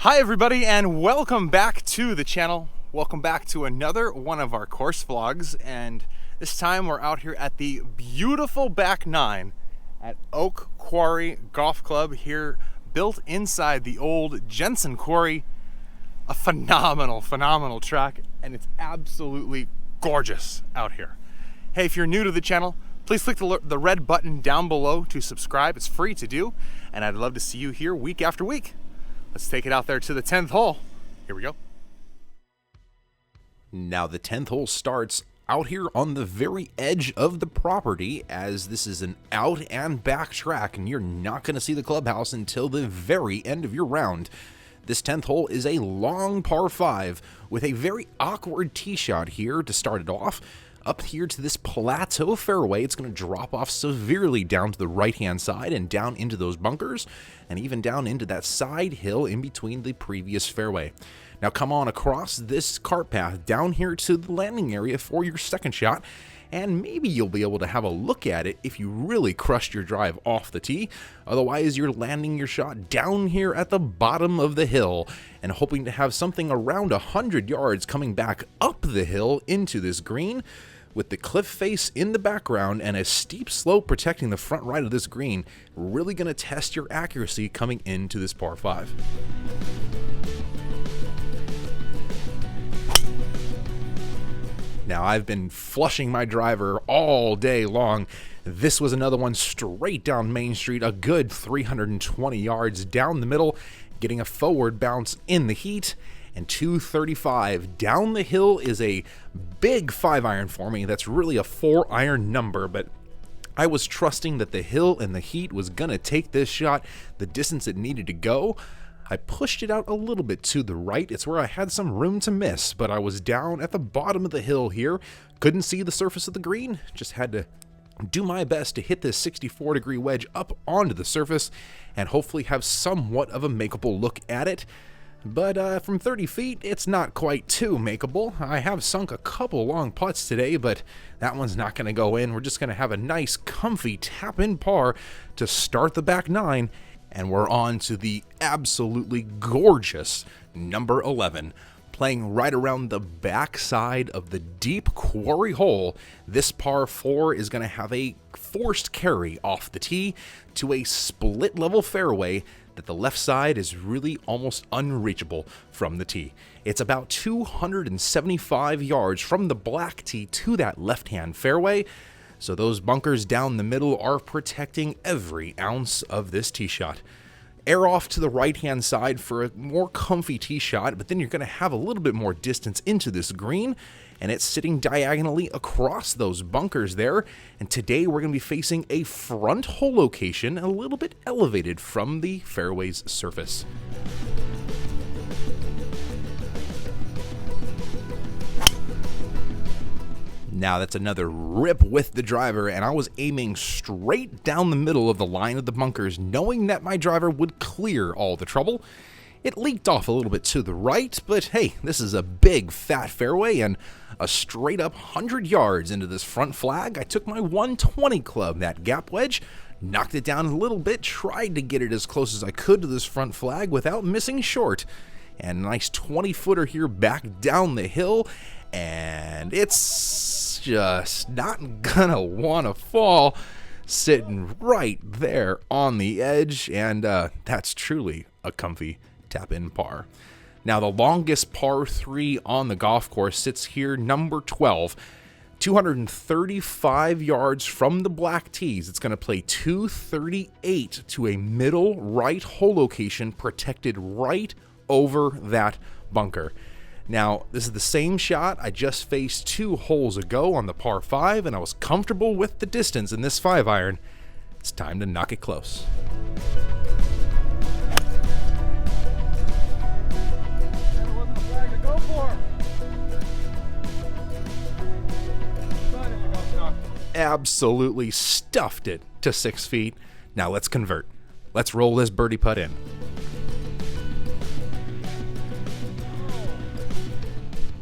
Hi everybody, and welcome back to the channel. Welcome back to another one of our course vlogs, and this time we're out here at the beautiful back nine at Oak Quarry Golf Club here, built inside the old Jensen Quarry. A phenomenal track, and it's absolutely gorgeous out here. Hey, if you're new to the channel, please click the red button down below to subscribe. It's free to do, and I'd love to see you here week after week. Let's take it out there to the 10th hole. Here we go. Now the 10th hole starts out here on the very edge of the property, as this is an out and back track and you're not going to see the clubhouse until the very end of your round. This 10th hole is a long par 5 with a very awkward tee shot here to start it off. Up here to this plateau fairway, it's going to drop off severely down to the right-hand side and down into those bunkers, and even down into that side hill in between the previous fairway. Now come on across this cart path down here to the landing area for your second shot, and maybe you'll be able to have a look at it if you really crushed your drive off the tee. Otherwise, you're landing your shot down here at the bottom of the hill and hoping to have something around 100 yards coming back up the hill into this green, with the cliff face in the background and a steep slope protecting the front right of this green. Really going to test your accuracy coming into this par 5. Now, I've been flushing my driver all day long. This was another one straight down Main Street, a good 320 yards down the middle, getting a forward bounce in the heat. And 235 down the hill is a big 5-iron for me. That's really a 4-iron number, but I was trusting that the hill and the heat was going to take this shot the distance it needed to go. I pushed it out a little bit to the right. It's where I had some room to miss, but I was down at the bottom of the hill here. Couldn't see the surface of the green. Just had to do my best to hit this 64-degree wedge up onto the surface and hopefully have somewhat of a makeable look at it. But from 30 feet, it's not quite too makeable. I have sunk a couple long putts today, but that one's not going to go in. We're just going to have a nice, comfy tap-in par to start the back nine, and we're on to the absolutely gorgeous number 11. Playing right around the back side of the deep quarry hole, this par 4 is going to have a forced carry off the tee to a split-level fairway that the left side is really almost unreachable from the tee. It's about 275 yards from the black tee to that left-hand fairway, so those bunkers down the middle are protecting every ounce of this tee shot. Air off to the right-hand side for a more comfy tee shot, but then you're going to have a little bit more distance into this green, and it's sitting diagonally across those bunkers there. And today we're going to be facing a front hole location a little bit elevated from the fairway's surface. Now that's another rip with the driver, and I was aiming straight down the middle of the line of the bunkers, knowing that my driver would clear all the trouble. It leaked off a little bit to the right, but hey, this is a big fat fairway and a straight up 100 yards into this front flag. I took my 120 club, that gap wedge, knocked it down a little bit, tried to get it as close as I could to this front flag without missing short. And a nice 20-footer here back down the hill, and it's just not gonna want to fall, sitting right there on the edge, and that's truly a comfy tap-in par. Now the longest par 3 on the golf course sits here, number 12, 235 yards from the black tees. It's going to play 238 to a middle right hole location protected right over that bunker. Now, this is the same shot I just faced 2 holes ago on the par 5, and I was comfortable with the distance in this 5-iron. It's time to knock it close. Absolutely stuffed it to 6 feet. Now let's convert. Let's roll this birdie putt in.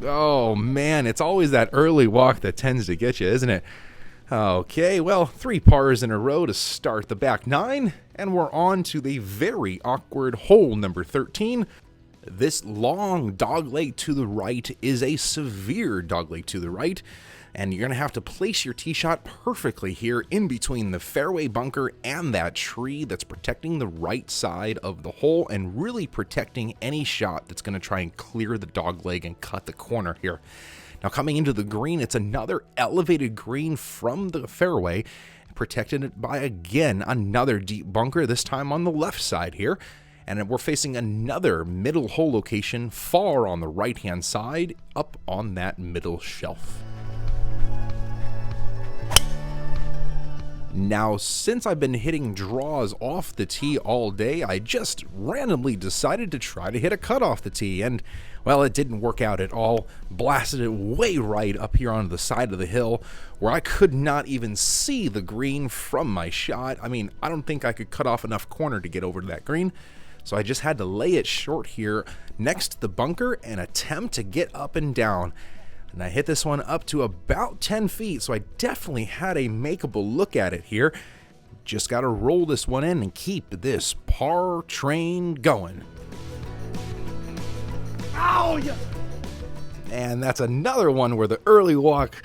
Oh man, it's always that early walk that tends to get you, isn't it? Okay, well, 3 pars in a row to start the back 9, and we're on to the very awkward hole number 13. This long dogleg to the right is a severe dogleg to the right, and you're going to have to place your tee shot perfectly here in between the fairway bunker and that tree that's protecting the right side of the hole and really protecting any shot that's going to try and clear the dogleg and cut the corner here. Now coming into the green, it's another elevated green from the fairway, protected by, again, another deep bunker, this time on the left side here. And we're facing another middle hole location far on the right-hand side, up on that middle shelf. Now, since I've been hitting draws off the tee all day, I just randomly decided to try to hit a cut off the tee, and, well, it didn't work out at all. Blasted it way right up here onto the side of the hill, where I could not even see the green from my shot. I mean, I don't think I could cut off enough corner to get over to that green, so I just had to lay it short here next to the bunker and attempt to get up and down. And I hit this one up to about 10 feet, so I definitely had a makeable look at it here. Just got to roll this one in and keep this par train going. Ow! Yeah. And that's another one where the early walk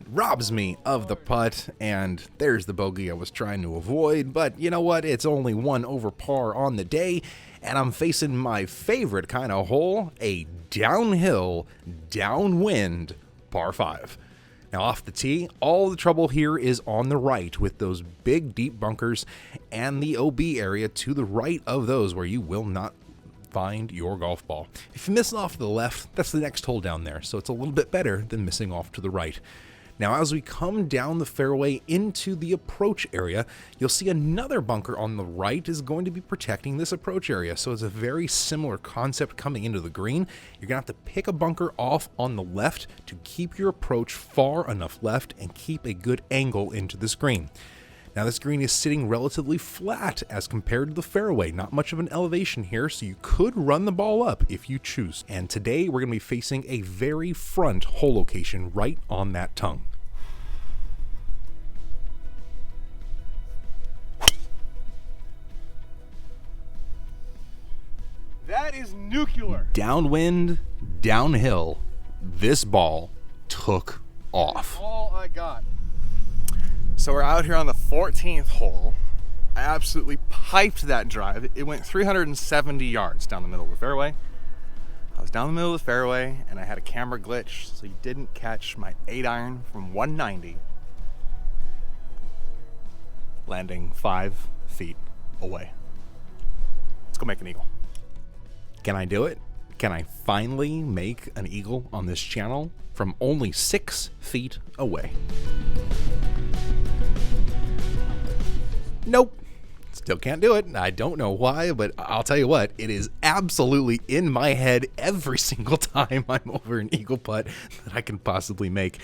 robs me of the putt, and there's the bogey I was trying to avoid. But you know what? It's only one over par on the day, and I'm facing my favorite kind of hole, a downhill, downwind par 5. Now off the tee, all the trouble here is on the right with those big deep bunkers and the OB area to the right of those where you will not find your golf ball. If you miss off to the left, that's the next hole down there, so it's a little bit better than missing off to the right. Now, as we come down the fairway into the approach area, you'll see another bunker on the right is going to be protecting this approach area. So it's a very similar concept coming into the green. You're going to have to pick a bunker off on the left to keep your approach far enough left and keep a good angle into this green. Now, this green is sitting relatively flat as compared to the fairway. Not much of an elevation here, so you could run the ball up if you choose. And today, we're going to be facing a very front hole location right on that tongue. That is nuclear. Downwind, downhill. This ball took off. All I got. So we're out here on the 14th hole. I absolutely piped that drive. It went 370 yards down the middle of the fairway. I was down the middle of the fairway and I had a camera glitch, so you didn't catch my 8-iron from 190 landing 5 feet away. Let's go make an eagle. Can I do it? Can I finally make an eagle on this channel from only 6 feet away? Nope. Still can't do it. I don't know why, but I'll tell you what, it is absolutely in my head every single time I'm over an eagle putt that I can possibly make.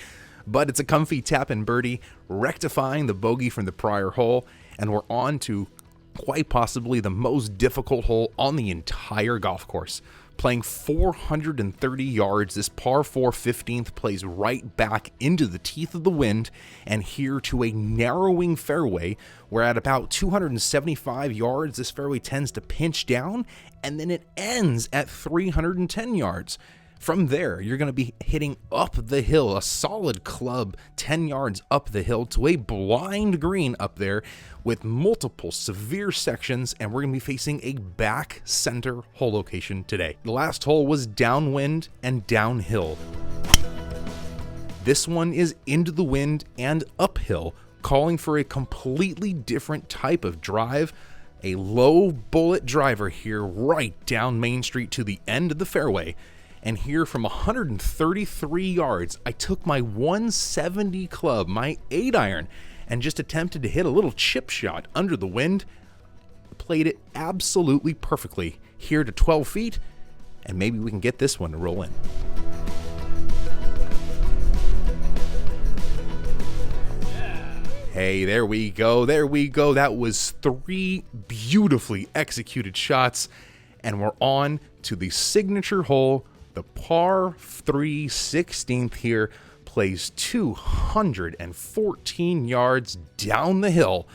But it's a comfy tap and birdie, rectifying the bogey from the prior hole, and we're on to quite possibly the most difficult hole on the entire golf course. Playing 430 yards, this par 4 15th plays right back into the teeth of the wind and here to a narrowing fairway where at about 275 yards, this fairway tends to pinch down and then it ends at 310 yards. From there, you're going to be hitting up the hill, a solid club 10 yards up the hill to a blind green up there with multiple severe sections, and we're going to be facing a back center hole location today. The last hole was downwind and downhill. This one is into the wind and uphill, calling for a completely different type of drive. A low bullet driver here right down Main Street to the end of the fairway. And here from 133 yards, I took my 170 club, my 8-iron, and just attempted to hit a little chip shot under the wind. Played it absolutely perfectly here to 12 feet, and maybe we can get this one to roll in. Hey, there we go, there we go. That was 3 beautifully executed shots, and we're on to the signature hole. The par 3 16th here plays 214 yards down the hill.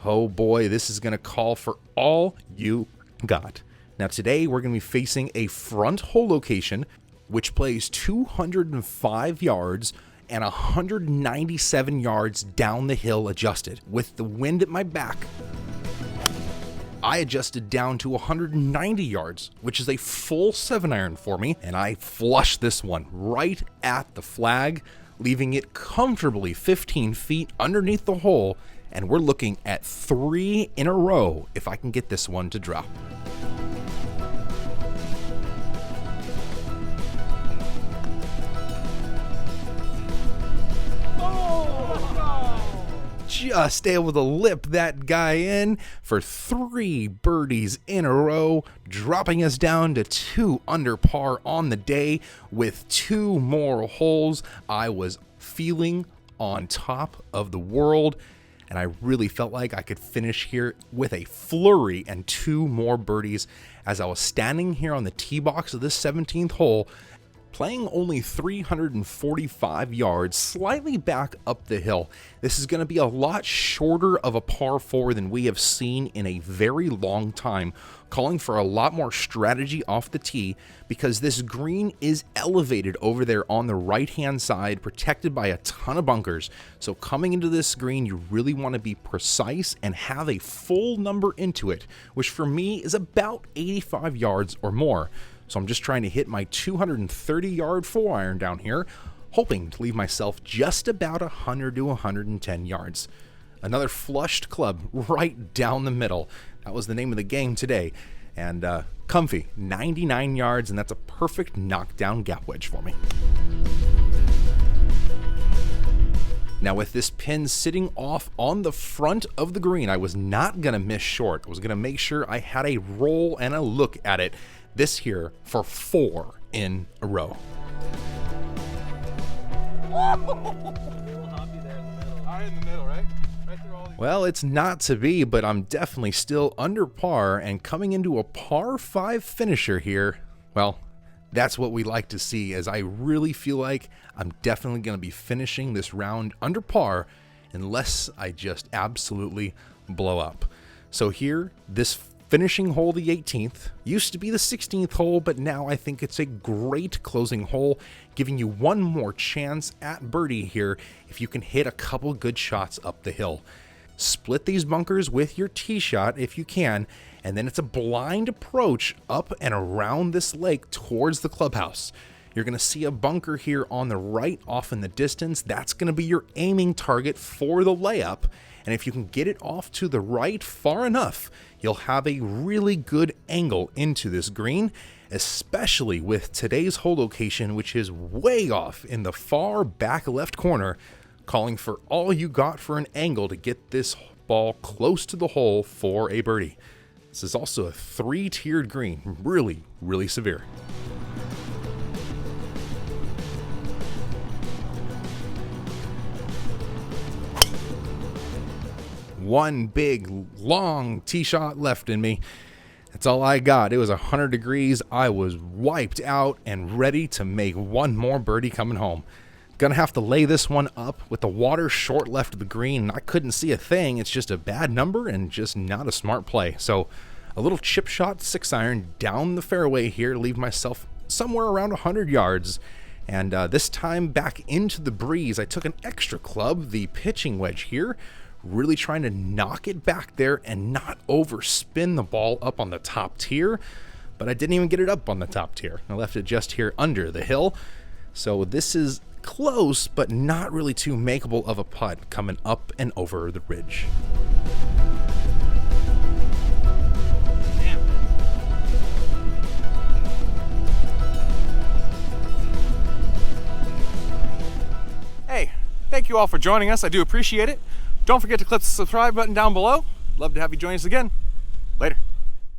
Oh boy, this is going to call for all you got. Now, Now today we're going to be facing a front hole location which plays 205 yards and 197 yards down the hill adjusted. With the wind at my back, I adjusted down to 190 yards, which is a full 7-iron for me, and I flushed this one right at the flag, leaving it comfortably 15 feet underneath the hole, and we're looking at 3 in a row if I can get this one to drop. Just able to lip that guy in for 3 birdies in a row, dropping us down to 2 under par on the day with 2 more holes. I was feeling on top of the world, and I really felt like I could finish here with a flurry and 2 more birdies as I was standing here on the tee box of this 17th hole, playing only 345 yards, slightly back up the hill. This is going to be a lot shorter of a par 4 than we have seen in a very long time, calling for a lot more strategy off the tee because this green is elevated over there on the right-hand side, protected by a ton of bunkers. So coming into this green, you really want to be precise and have a full number into it, which for me is about 85 yards or more. So I'm just trying to hit my 230-yard 4-iron down here, hoping to leave myself just about 100 to 110 yards. Another flushed club right down the middle. That was the name of the game today. And comfy, 99 yards, and that's a perfect knockdown gap wedge for me. Now with this pin sitting off on the front of the green, I was not going to miss short. I was going to make sure I had a roll and a look at it. This here for 4 in a row. Well, it's not to be, but I'm definitely still under par and coming into a par 5 finisher here. Well, that's what we like to see, as I really feel like I'm definitely going to be finishing this round under par unless I just absolutely blow up. So here, this finishing hole, the 18th, used to be the 16th hole, but now I think it's a great closing hole, giving you one more chance at birdie here if you can hit a couple good shots up the hill. Split these bunkers with your tee shot if you can, and then it's a blind approach up and around this lake towards the clubhouse. You're going to see a bunker here on the right off in the distance. That's going to be your aiming target for the layup. And if you can get it off to the right far enough, you'll have a really good angle into this green, especially with today's hole location, which is way off in the far back left corner, calling for all you got for an angle to get this ball close to the hole for a birdie. This is also a 3-tiered green, really, really severe. One big, long tee shot left in me. That's all I got. It was 100 degrees. I was wiped out and ready to make one more birdie coming home. Gonna have to lay this one up with the water short left of the green. I couldn't see a thing. It's just a bad number and just not a smart play. So a little chip shot 6-iron down the fairway here, leave myself somewhere around 100 yards. And this time back into the breeze, I took an extra club, the pitching wedge here, really trying to knock it back there and not overspin the ball up on the top tier. But I didn't even get it up on the top tier. I left it just here under the hill. So this is close, but not really too makeable of a putt coming up and over the ridge. Hey, thank you all for joining us. I do appreciate it. Don't forget to click the subscribe button down below. Love to have you join us again.